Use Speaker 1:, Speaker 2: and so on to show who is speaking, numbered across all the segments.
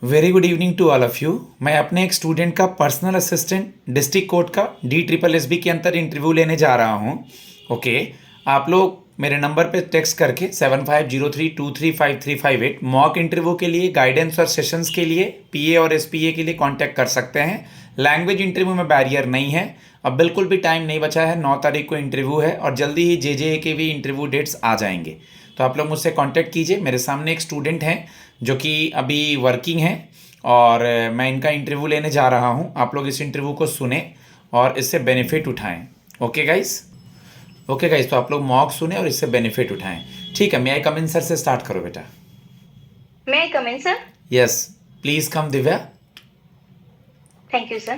Speaker 1: Very good evening to all of you. मैं अपने एक स्टूडेंट का पर्सनल असिस्टेंट डिस्ट्रिक्ट कोर्ट का DSSB के अंदर इंटरव्यू लेने जा रहा हूँ। ओके, आप लोग मेरे नंबर पे टेक्स्ट करके 7503235358 मॉक इंटरव्यू के लिए, गाइडेंस और सेशंस के लिए, PA और SPA के लिए कांटेक्ट कर सकते हैं। लैंग्वेज इंटरव्यू में बैरियर नहीं है। अब बिल्कुल भी टाइम नहीं बचा है, 9 तारीख को इंटरव्यू है और जल्दी ही JJA के भी इंटरव्यू डेट्स आ जाएंगे। तो आप लोग मुझसे कांटेक्ट कीजिए। मेरे सामने एक स्टूडेंट हैं जो कि अभी वर्किंग हैं और मैं इनका इंटरव्यू लेने जा रहा हूं। आप लोग इस इंटरव्यू को सुने और इससे बेनिफिट उठाएं। ओके गाइस, तो आप लोग मॉक सुने और इससे बेनिफिट उठाएं। ठीक है, मे आई कम इन सर से स्टार्ट करो बेटा।
Speaker 2: May I come in, sir?
Speaker 1: Yes, please come Divya.
Speaker 2: Thank you, sir.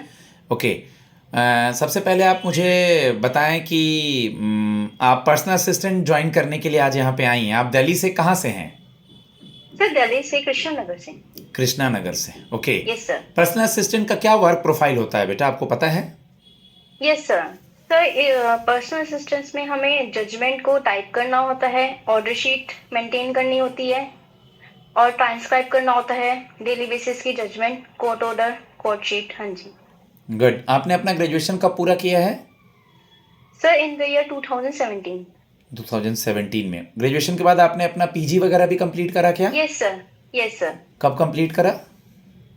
Speaker 1: Okay, सबसे पहले आप मुझे बताएं कि आप पर्सनल असिस्टेंट ज्वाइन करने के लिए आज यहाँ पे आई हैं। आप दिल्ली से कहाँ से हैं?
Speaker 2: सर दिल्ली से कृष्ण नगर से।
Speaker 1: कृष्णा नगर से। Okay,
Speaker 2: yes sir.
Speaker 1: Personal assistant का क्या वर्क प्रोफाइल होता है बेटा, आपको पता है?
Speaker 2: Yes sir. Sir personal assistance में हमें जजमेंट को टाइप करना होता है, ऑर्डर शीट मेंटेन करनी होती है और ट्रांसक्राइब करना होता है डेली बेसिस की judgment, court order, court sheet. हाँ जी
Speaker 1: गुड। आपने अपना ग्रेजुएशन कब पूरा किया है?
Speaker 2: Sir, in the year 2017।
Speaker 1: 2017 में। ग्रेजुएशन के बाद आपने अपना PG वगैरह भी कंप्लीट करा क्या?
Speaker 2: Yes sir. Yes sir.
Speaker 1: कब कंप्लीट करा?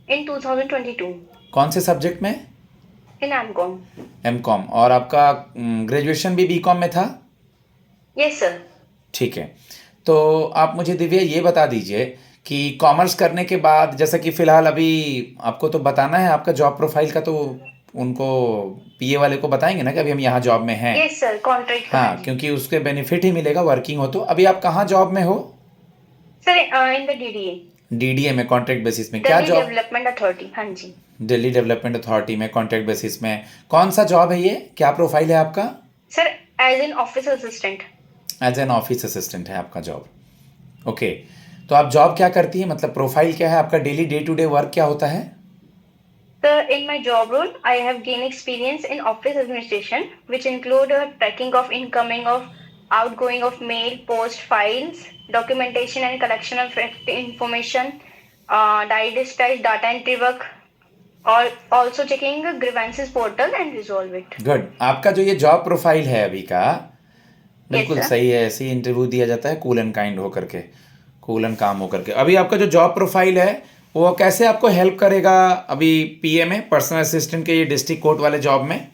Speaker 2: इन 2022।
Speaker 1: कौन से सब्जेक्ट में?
Speaker 2: इन एमकॉम।
Speaker 1: MCOM। और आपका ग्रेजुएशन भी BCom में था?
Speaker 2: Yes sir.
Speaker 1: ठीक है, तो आप मुझे दिव्या ये बता दीजिए कि कॉमर्स करने के बाद, जैसा कि फ़िलहाल अभी आपको तो बताना है आपका जॉब प्रोफाइल का, तो उनको PA वाले को बताएंगे ना कि अभी हम यहाँ जॉब में हैं।
Speaker 2: Yes sir, contract.
Speaker 1: हाँ, क्योंकि उसके बेनिफिट ही मिलेगा वर्किंग हो तो। अभी आप कहाँ जॉब में हो?
Speaker 2: सर इन द DDA
Speaker 1: में कॉन्ट्रैक्ट बेसिस में। क्या
Speaker 2: दिल्ली
Speaker 1: जॉब?
Speaker 2: Development authority. हाँ जी,
Speaker 1: दिल्ली डेवलपमेंट अथॉरिटी में कॉन्ट्रैक्ट बेसिस में। कौन सा जॉब है ये, क्या प्रोफाइल है आपका?
Speaker 2: Sir as an office assistant.
Speaker 1: As an office assistant है आपका जॉब। ओके, तो आप जॉब क्या करती है, मतलब प्रोफाइल क्या है आपका, daily day to day work क्या होता है?
Speaker 2: Sir, in my job role, I have gained experience in office administration, which include tracking of incoming of outgoing of mail, post, files, documentation and collection of information, diary dispatch, data entry work, or also checking grievances portal and resolve it.
Speaker 1: Good. आपका जो ये job profile है अभी का, बिल्कुल
Speaker 2: sir.
Speaker 1: सही है। ऐसे ही इंटरव्यू दिया जाता है, कूल एंड काइंड होकर के, कूल एंड काम होकर के। अभी आपका जो जॉब प्रोफाइल है वो कैसे आपको हेल्प करेगा अभी PA में, पर्सनल असिस्टेंट के ये डिस्ट्रिक्ट कोर्ट वाले जॉब में?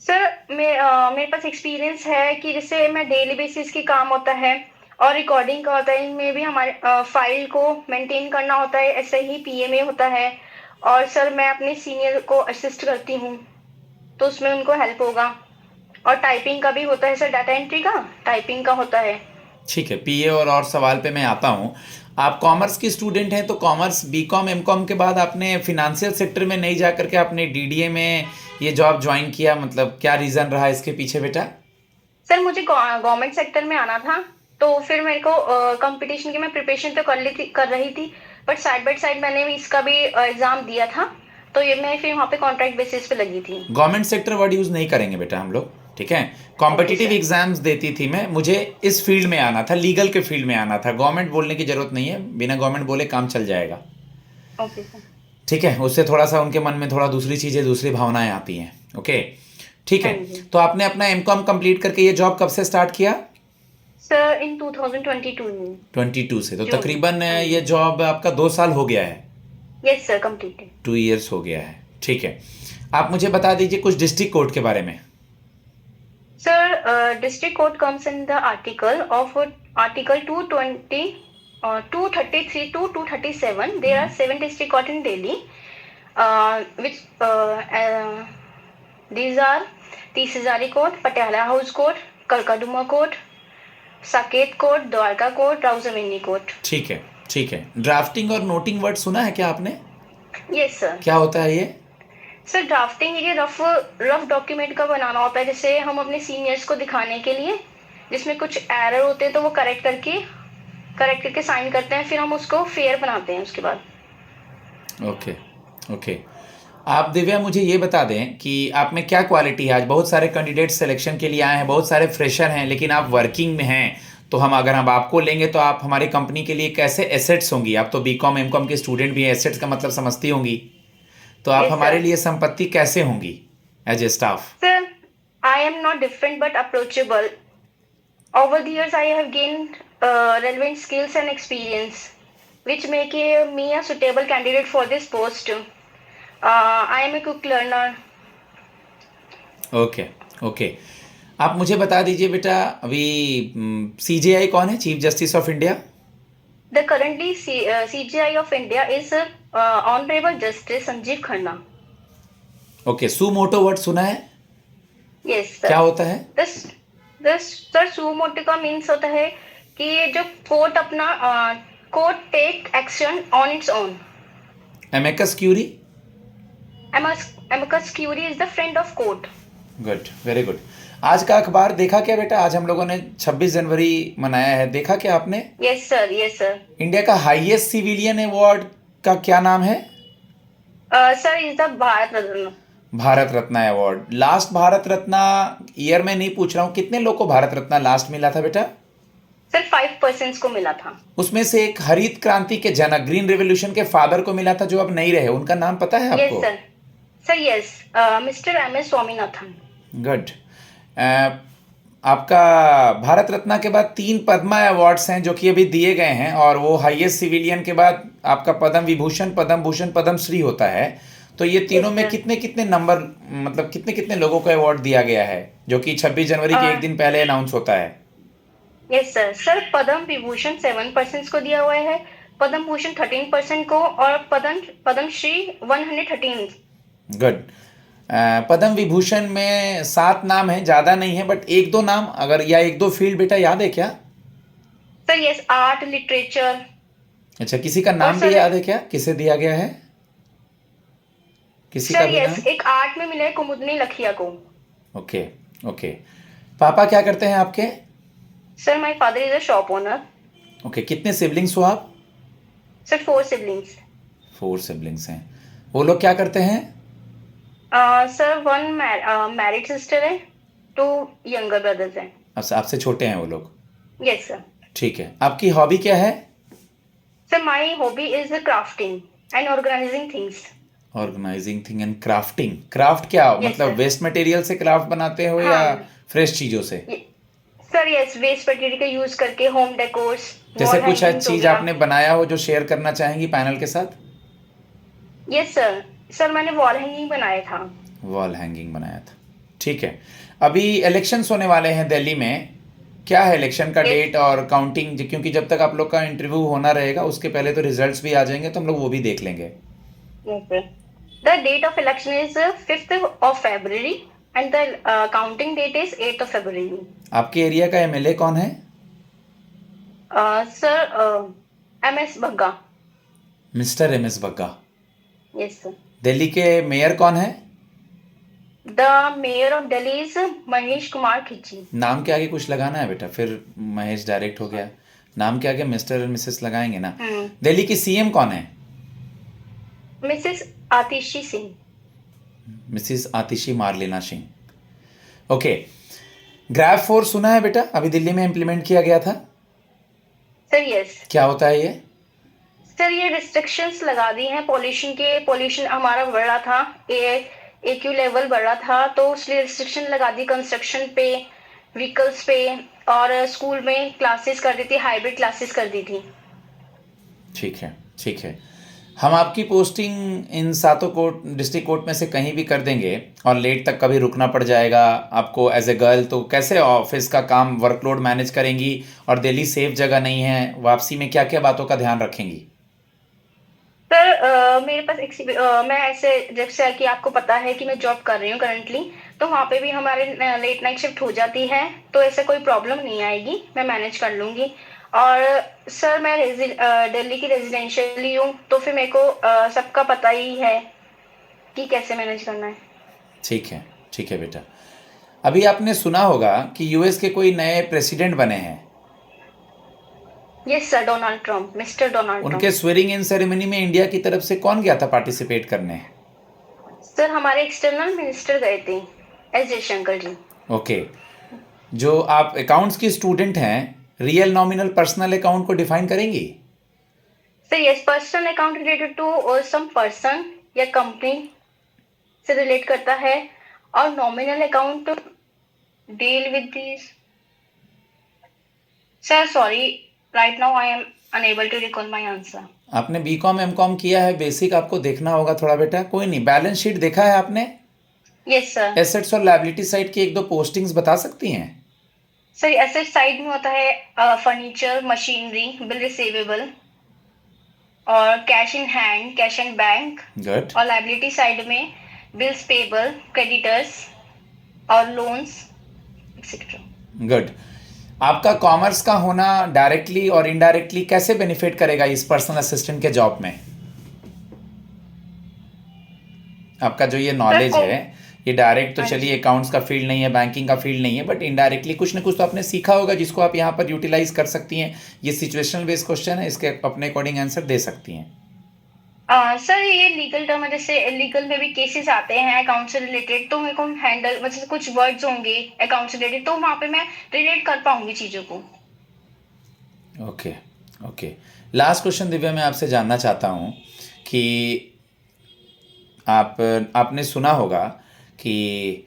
Speaker 2: सर मेरे पास एक्सपीरियंस है कि जैसे मैं डेली बेसिस की काम होता है और रिकॉर्डिंग का होता है, इनमें भी हमारे फाइल को मेंटेन करना होता है, ऐसे ही PA में होता है। और सर मैं अपने सीनियर को असिस्ट करती हूँ तो उसमें उनको हेल्प होगा। और टाइपिंग का भी होता है सर, डाटा एंट्री का टाइपिंग का होता है।
Speaker 1: ठीक है, PA और सवाल पे मैं आता हूँ। आप कॉमर्स की स्टूडेंट हैं, तो कॉमर्स BCom MCom के बाद आपने फिनेंशियल सेक्टर में नहीं जा करके आपने DDA में ये जॉब ज्वाइन किया, मतलब क्या रीज़न रहा इसके पीछे बेटा?
Speaker 2: सर मुझे गवर्नमेंट सेक्टर में आना था, तो फिर मेरे को कंपटीशन की मैं प्रिपरेशन तो कर रही थी, बट साइड बाय साइड मैंने भी इसका भी एग्जाम दिया था, तो ये मैं फिर वहाँ पे कॉन्ट्रैक्ट बेसिस पे लगी थी।
Speaker 1: गवर्नमेंट सेक्टर वर्ड यूज़ नहीं करेंगे बेटा हम लोग, ठीक है? कॉम्पिटिटिव एग्जाम्स देती थी मैं, मुझे इस फील्ड में आना था, लीगल के फील्ड में आना था। गवर्नमेंट बोलने की जरूरत नहीं है, बिना गवर्नमेंट बोले काम चल जाएगा।
Speaker 2: Okay sir.
Speaker 1: ठीक है, उससे थोड़ा सा उनके मन में थोड़ा दूसरी चीज़ें, दूसरी भावनाएं आती हैं। ओके, ठीक है।
Speaker 2: हाँ जी।
Speaker 1: तो आपने अपना MCom कंप्लीट करके ये जॉब कब से स्टार्ट किया?
Speaker 2: सर इन 2022 में।
Speaker 1: 22 से, तो
Speaker 2: जून।
Speaker 1: तकरीबन ये जॉब आपका 2 साल हो गया है।
Speaker 2: Yes sir, completed.
Speaker 1: 2 इयर्स हो गया है, ठीक है। आप मुझे बता दीजिए कुछ डिस्ट्रिक्ट कोर्ट के बारे में।
Speaker 2: Sir, district court comes in the article of Article 220, 233 to 237. There are 7 district court in Delhi, which these are Tisazari Court, Patiala House Court, Kalkaduma Court, Saket Court, Dwarka Court, Rausavini Court.
Speaker 1: ठीक है, ठीक है। Drafting और noting word सुना है क्या आपने?
Speaker 2: Yes sir.
Speaker 1: क्या होता है ये?
Speaker 2: सर ड्राफ्टिंग ये रफ डॉक्यूमेंट का बनाना होता है, जैसे हम अपने सीनियर्स को दिखाने के लिए, जिसमें कुछ एरर होते हैं तो वो करेक्ट करके साइन करते हैं, फिर हम उसको फेयर बनाते हैं उसके बाद।
Speaker 1: Okay, okay. आप दिव्या मुझे ये बता दें कि आप में क्या क्वालिटी है। आज बहुत सारे कैंडिडेट सिलेक्शन के लिए आए हैं, बहुत सारे फ्रेशर हैं, लेकिन आप वर्किंग में हैं, तो हम अगर हम आपको लेंगे तो आप हमारी कंपनी के लिए कैसे एसेट्स होंगी? आप तो बीकॉम एमकॉम के स्टूडेंट भी हैं, एसेट्स का मतलब समझती होंगी, तो आप
Speaker 2: Yes,
Speaker 1: हमारे
Speaker 2: sir.
Speaker 1: लिए संपत्ति कैसे होंगी as a staff?
Speaker 2: Sir, I am not different but approachable. Over the years, I have gained relevant skills and experience, which make me a suitable candidate for this post. I am a quick learner.
Speaker 1: Okay, okay. आप मुझे बता दीजिए बेटा, अभी CJI कौन है, chief justice of India?
Speaker 2: The currently CGI of India is Honorable Justice Sanjeev Khanna.
Speaker 1: Okay, suo motu word सुना है?
Speaker 2: Yes,
Speaker 1: क्या
Speaker 2: sir.
Speaker 1: होता है?
Speaker 2: This this sir suo motu का मीन्स होता है कि जो कोर्ट अपना court take action on its own.
Speaker 1: Amicus curiae?
Speaker 2: Amicus Curiae is the friend of court.
Speaker 1: Good, very good. आज का अखबार देखा क्या बेटा? आज हम लोगों ने 26 जनवरी मनाया है, देखा क्या आपने?
Speaker 2: Yes, sir. Yes, sir.
Speaker 1: India का हाईएस्ट सिविलियन अवार्ड का क्या नाम है?
Speaker 2: Sir is the Bharat Ratna.
Speaker 1: Bharat Ratna award. Last Bharat Ratna year में नहीं पूछ रहा हूँ, कितने लोग को भारत रत्न लास्ट मिला था बेटा?
Speaker 2: Sir 5% को मिला था.
Speaker 1: उसमें से एक हरित क्रांति के जनक, ग्रीन रेवोल्यूशन के फादर को मिला था, जो अब नहीं रहे, उनका नाम पता है
Speaker 2: Yes,
Speaker 1: आपको?
Speaker 2: sir. Sir, yes. Mr. M.S. Swaminathan.
Speaker 1: Good. आपका भारत रत्न के बाद 3 पद्मा अवार्ड्स हैं जो कि अभी दिए गए हैं, और वो हाईएस्ट सिविलियन के बाद आपका पद्म विभूषण, पद्म भूषण, पद्म श्री होता है। तो ये तीनों में
Speaker 2: sir.
Speaker 1: कितने कितने नंबर, मतलब कितने कितने लोगों को अवार्ड दिया गया है, जो कि 26 जनवरी के एक दिन पहले अनाउंस होता है?
Speaker 2: Yes, sir. Sir Padma Vibhushan 7% को दिया हुआ है, पद्म भूषण 13% को, और पद्म श्री 113.
Speaker 1: गुड। पद्म विभूषण में 7 नाम हैं, ज़्यादा नहीं है, बट 1-2 नाम अगर, या 1-2 फील्ड बेटा याद है क्या?
Speaker 2: Sir, yes. Art, literature.
Speaker 1: अच्छा, किसी का नाम
Speaker 2: sir,
Speaker 1: भी याद है क्या, किसे दिया गया है? किसी का
Speaker 2: Sir,
Speaker 1: भी
Speaker 2: yes.
Speaker 1: नाम?
Speaker 2: एक आर्ट में मिला है कुमुदनी लखिया को.
Speaker 1: Okay, okay. पापा क्या करते हैं आपके?
Speaker 2: Sir, my father is a shop owner.
Speaker 1: Okay, कितने सिबलिंग्स हो आप?
Speaker 2: Sir, 4 siblings.
Speaker 1: 4 सिबलिंग्स हैं। वो लोग क्या करते हैं?
Speaker 2: Sir, one married sister है, 2 younger brothers हैं.
Speaker 1: आपसे छोटे हैं वो लोग?
Speaker 2: Yes, sir.
Speaker 1: ठीक है। आपकी हॉबी क्या है?
Speaker 2: Sir, my hobby is crafting and organizing things.
Speaker 1: Organizing thing and crafting. Craft क्या
Speaker 2: Yes,
Speaker 1: मतलब,
Speaker 2: sir.
Speaker 1: वेस्ट मटेरियल से क्राफ्ट बनाते हो या
Speaker 2: हाँ.
Speaker 1: फ्रेश चीजों से?
Speaker 2: Sir, yes. वेस्ट मटेरियल का यूज करके होम डेकोर्स,
Speaker 1: जैसे कुछ चीज आपने बनाया हो जो शेयर करना चाहेंगी पैनल के साथ?
Speaker 2: Yes sir. सर मैंने वॉल हैंगिंग बनाया था.
Speaker 1: वॉल हैंगिंग बनाया था, ठीक है। अभी इलेक्शंस होने वाले हैं दिल्ली में, क्या है इलेक्शन का
Speaker 2: Yes.
Speaker 1: डेट और काउंटिंग? क्योंकि जब तक आप लोग का इंटरव्यू होना रहेगा उसके पहले तो रिजल्ट्स भी आ जाएंगे, तो हम लोग वो भी देख लेंगे।
Speaker 2: Yes, sir. The date of election is 5th of February and the counting date is 8th of February.
Speaker 1: आपके एरिया का एमएलए कौन है?
Speaker 2: Sir, MS Bagga.
Speaker 1: Mister MS Bagga.
Speaker 2: Yes, sir.
Speaker 1: Delhi के मेयर कौन है?
Speaker 2: The mayor of Delhi is Mahesh Kumar Khichi.
Speaker 1: नाम के आगे कुछ लगाना है बेटा, फिर महेश डायरेक्ट हो गया। नाम के आगे मिस्टर और मिसेस लगाएंगे ना। दिल्ली की सीएम कौन है?
Speaker 2: Mrs. Atishi Singh.
Speaker 1: मिसिस आतिशी मारलेना सिंह। ओके। ग्रैब 4 सुना है बेटा, अभी दिल्ली में इम्प्लीमेंट किया गया था।
Speaker 2: Sir, yes.
Speaker 1: क्या होता है ये?
Speaker 2: सर ये रिस्ट्रिक्शंस लगा दी हैं पोल्यूशन हमारा बढ़ रहा था, AQ लेवल बढ़ रहा था, तो इसलिए रिस्ट्रिक्शन लगा दी कंस्ट्रक्शन पे, व्हीकल्स पे, और स्कूल में क्लासेस कर दी थी, हाइब्रिड क्लासेस कर दी थी.
Speaker 1: ठीक है, ठीक है। हम आपकी posting in 7 court, district court में से कहीं भी कर देंगे, और लेट तक कभी रुकना पड़ जाएगा आपको एज ए गर्ल, तो कैसे ऑफिस का काम वर्कलोड मैनेज करेंगी? और दिल्ली सेफ जगह नहीं है, वापसी में क्या क्या बातों का ध्यान रखेंगी?
Speaker 2: सर मेरे पास मैं ऐसे, जैसे कि आपको पता है कि मैं जॉब कर रही हूँ करंटली, तो वहाँ पे भी हमारे लेट नाइट शिफ्ट हो जाती है, तो ऐसे कोई प्रॉब्लम नहीं आएगी, मैं मैनेज कर लूँगी. और सर मैं दिल्ली की रेजिडेंशियली हूँ, तो फिर मेरे को सबका पता ही है कि कैसे मैनेज करना है.
Speaker 1: ठीक है, ठीक है बेटा। अभी आपने सुना होगा कि यूएस के कोई नए प्रेसिडेंट बने हैं।
Speaker 2: Yes sir, Donald Trump, mister Donald
Speaker 1: उनके
Speaker 2: ट्रम्प.
Speaker 1: स्वेरिंग इन सेरेमनी में इंडिया की तरफ से कौन गया था पार्टिसिपेट करने?
Speaker 2: सर हमारे एक्सटर्नल मिनिस्टर गए थे, एस जयशंकर जी.
Speaker 1: ओके। जो आप अकाउंट्स की स्टूडेंट हैं, रियल नॉमिनल पर्सनल अकाउंट को डिफाइन करेंगी?
Speaker 2: Sir yes, personal account related to some person या कंपनी से रिलेट करता है, और nominal account deal with this. Sir sorry, right now I am unable to recall my answer.
Speaker 1: आपने B Com M Com किया है, बेसिक आपको देखना होगा थोड़ा बेटा। कोई नहीं, बैलेंस शीट देखा है आपने?
Speaker 2: Yes sir.
Speaker 1: एसेट्स और लायबिलिटी साइड की एक दो पोस्टिंग्स बता सकती हैं?
Speaker 2: सर एसेट साइड में होता है फर्नीचर, मशीनरी, बिल रिसीवेबल और cash in hand, cash and bank.
Speaker 1: Good.
Speaker 2: और लायबिलिटी साइड में बिल्स पेबल, क्रेडिटर्स और लोन्स एक्सेट्रा।
Speaker 1: गुड। आपका कॉमर्स का होना डायरेक्टली और इनडायरेक्टली कैसे बेनिफिट करेगा इस पर्सनल असिस्टेंट के जॉब में? आपका जो ये नॉलेज है, ये डायरेक्ट तो चलिए अकाउंट्स का फील्ड नहीं है, बैंकिंग का फील्ड नहीं है, बट इनडायरेक्टली कुछ ना कुछ तो आपने सीखा होगा जिसको आप यहाँ पर यूटिलाइज कर सकती हैं। ये सिचुएशनल बेस्ड क्वेश्चन है, इसके अपने अकॉर्डिंग आंसर दे सकती हैं।
Speaker 2: सर ये लीगल टर्म है, जैसे लीगल में भी केसेस आते हैं अकाउंट से रिलेटेड, तो मेरे को हैंडल, मतलब कुछ वर्ड्स होंगे अकाउंट से रिलेटेड, तो वहाँ पे मैं रिलेट कर पाऊंगी चीज़ों को।
Speaker 1: Okay okay. Last question Divya, मैं आपसे जानना चाहता हूँ कि आपने सुना होगा कि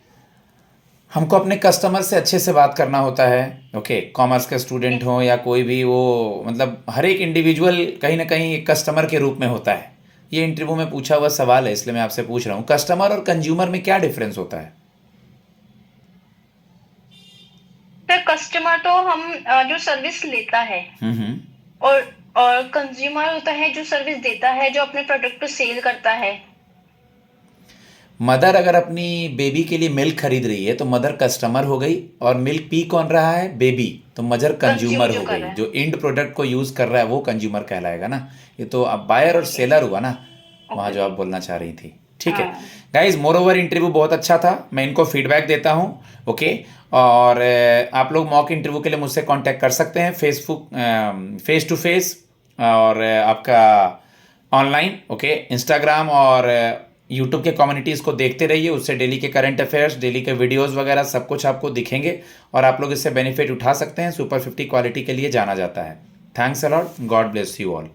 Speaker 1: हमको अपने कस्टमर से अच्छे से बात करना होता है। ओके, कॉमर्स के स्टूडेंट हो या कोई भी, वो मतलब हर एक इंडिविजुअल कहीं ना कहीं एक कस्टमर के रूप में होता है। ये इंटरव्यू में पूछा हुआ सवाल है, इसलिए मैं आपसे पूछ रहा हूँ, कस्टमर और कंज्यूमर में क्या डिफरेंस होता है?
Speaker 2: सर कस्टमर तो हम जो सर्विस लेता है,
Speaker 1: हम्म।
Speaker 2: और कंज्यूमर होता है जो सर्विस देता है, जो अपने प्रोडक्ट को सेल करता है।
Speaker 1: मदर अगर अपनी बेबी के लिए मिल्क खरीद रही है तो मदर कस्टमर हो गई, और मिल्क पी कौन रहा है? बेबी, तो मदर कंज्यूमर हो गई। जो इंड प्रोडक्ट को यूज कर रहा है वो कंज्यूमर कहलाएगा ना। ये तो अब बायर और सेलर हुआ ना, वहाँ जो आप बोलना चाह रही थी। ठीक है गाइज, मोर ओवर इंटरव्यू बहुत अच्छा था, मैं इनको फीडबैक देता हूँ। ओके, और आप लोग मॉक इंटरव्यू के लिए मुझसे कांटेक्ट कर सकते हैं, फेसबुक फेस टू फेस, और आपका ऑनलाइन। ओके, इंस्टाग्राम और यूट्यूब के कम्युनिटीज़ को देखते रहिए, उससे डेली के करंट अफेयर्स, डेली के वीडियोस वगैरह सब कुछ आपको दिखेंगे, और आप लोग इससे बेनिफिट उठा सकते हैं। सुपर 50 क्वालिटी के लिए जाना जाता है। Thanks a lot, God bless you all.